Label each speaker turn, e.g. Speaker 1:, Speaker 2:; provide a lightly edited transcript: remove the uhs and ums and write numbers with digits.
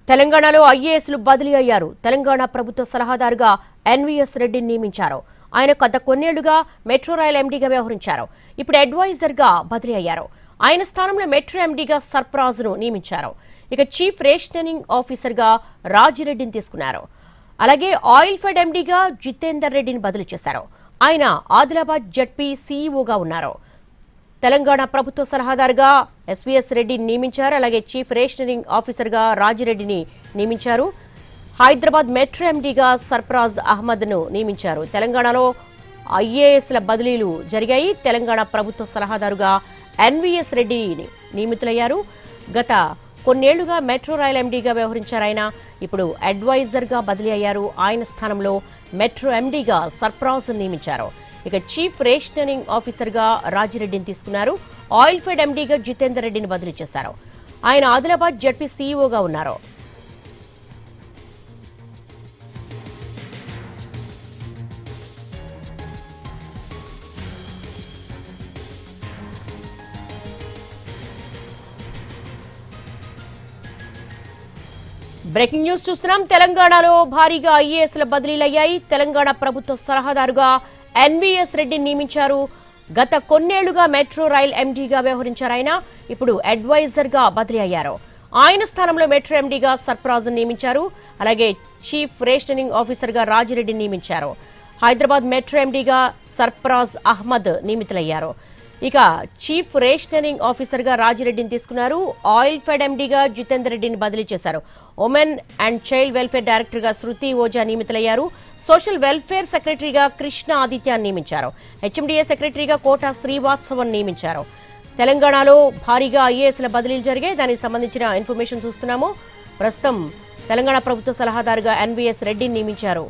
Speaker 1: తెలంగాణలో ఐఏఎస్లు బదిలీ అయ్యారు. తెలంగాణ ప్రభుత్వ సలహాదారుగా ఎన్వీఎస్ రెడ్డిని నియమించారు. ఆయన గత కొన్నేళ్లుగా మెట్రో రైల్ ఎండీగా వ్యవహరించారు. ఇప్పుడు అడ్వైజర్గా బదిలీ అయ్యారు. ఆయన స్థానంలో మెట్రో ఎండీగా సర్ఫరాజ్ను నియమించారు. ఇక చీఫ్ రేషనరింగ్ ఆఫీసర్గా రాజిరెడ్డిని తీసుకున్నారు. అలాగే ఆయిల్ ఫెడ్ ఎండీగా జితేందర్ రెడ్డిని బదిలీ చేశారు. ఆయన ఆదిలాబాద్ జడ్పీ సీఈఓగా ఉన్నారు. తెలంగాణ ప్రభుత్వ సలహాదారుగా ఎస్వీఎస్ రెడ్డిని నియమించారు. అలాగే చీఫ్ రేషనరింగ్ ఆఫీసర్గా రాజిరెడ్డిని నియమించారు. హైదరాబాద్ మెట్రో ఎండీగా సర్ఫరాజ్ అహ్మద్ను నియమించారు. తెలంగాణలో ఐఏఎస్ల బదిలీలు జరిగాయి. తెలంగాణ ప్రభుత్వ సలహాదారుగా ఎన్వీఎస్ రెడ్డి నియమితులయ్యారు. గత కొన్నేళ్లుగా మెట్రో రైల్ ఎండీగా వ్యవహరించారు. ఆయన ఇప్పుడు అడ్వైజర్గా బదిలీ అయ్యారు. ఆయన స్థానంలో మెట్రో ఎండీగా సర్ఫరాజ్ నియమించారు. ఇక చీఫ్ రేషనరింగ్ ఆఫీసర్గా రాజిరెడ్డిని తీసుకున్నారు. ఆయిల్ ఫెడ్ ఎండీగా జితేందర్ రెడ్డిని బదిలీ చేశారు. ఆయన ఆదిలాబాద్ జడ్పీ సీఈఓగా ఉన్నారు. బ్రేకింగ్ న్యూస్ చూస్తున్నాం. తెలంగాణలో భారీగా ఐఏఎస్ల బదిలీలయ్యాయి. తెలంగాణ ప్రభుత్వ సలహాదారుగా ఎన్వీఎస్ రెడ్డిని నియమించారు. గత కొన్నేళ్లుగా మెట్రో రైల్ ఎండీగా వ్యవహరించారు. ఆయన ఇప్పుడు అడ్వైజర్గా బదిలీ అయ్యారు. ఆయన స్థానంలో మెట్రో ఎండీగా సర్ఫరాజ్ నియమించారు. అలాగే చీఫ్ రేషనరింగ్ ఆఫీసర్గా రాజిరెడ్డిని నియమించారు. హైదరాబాద్ మెట్రో ఎండీగా సర్ఫరాజ్ అహ్మద్ నియమితులయ్యారు. ఇక చీఫ్ రేషనరింగ్ ఆఫీసర్గా రాజిరెడ్డిని తీసుకున్నారు. ఆయిల్ ఫెడ్ ఎండీగా జితేందర్ రెడ్డిని బదిలీ చేశారు. ఉమెన్ అండ్ చైల్డ్ వెల్ఫేర్ డైరెక్టర్గా శృతి ఓజా నియమితులయ్యారు. సోషల్ వెల్ఫేర్ సెక్రటరీగా కృష్ణ ఆదిత్యాన్ని నియమించారు. హెచ్ఎండిఏ సెక్రటరీగా కోట శ్రీవాత్సవన్ నియమించారు. తెలంగాణలో భారీగా ఐఏఎస్ల బదిలీలు జరిగాయి. దానికి సంబంధించిన ఇన్ఫర్మేషన్ చూస్తున్నాము. ప్రస్తుతం తెలంగాణ ప్రభుత్వ సలహాదారుగా ఎన్వీఎస్ రెడ్డిని నియమించారు.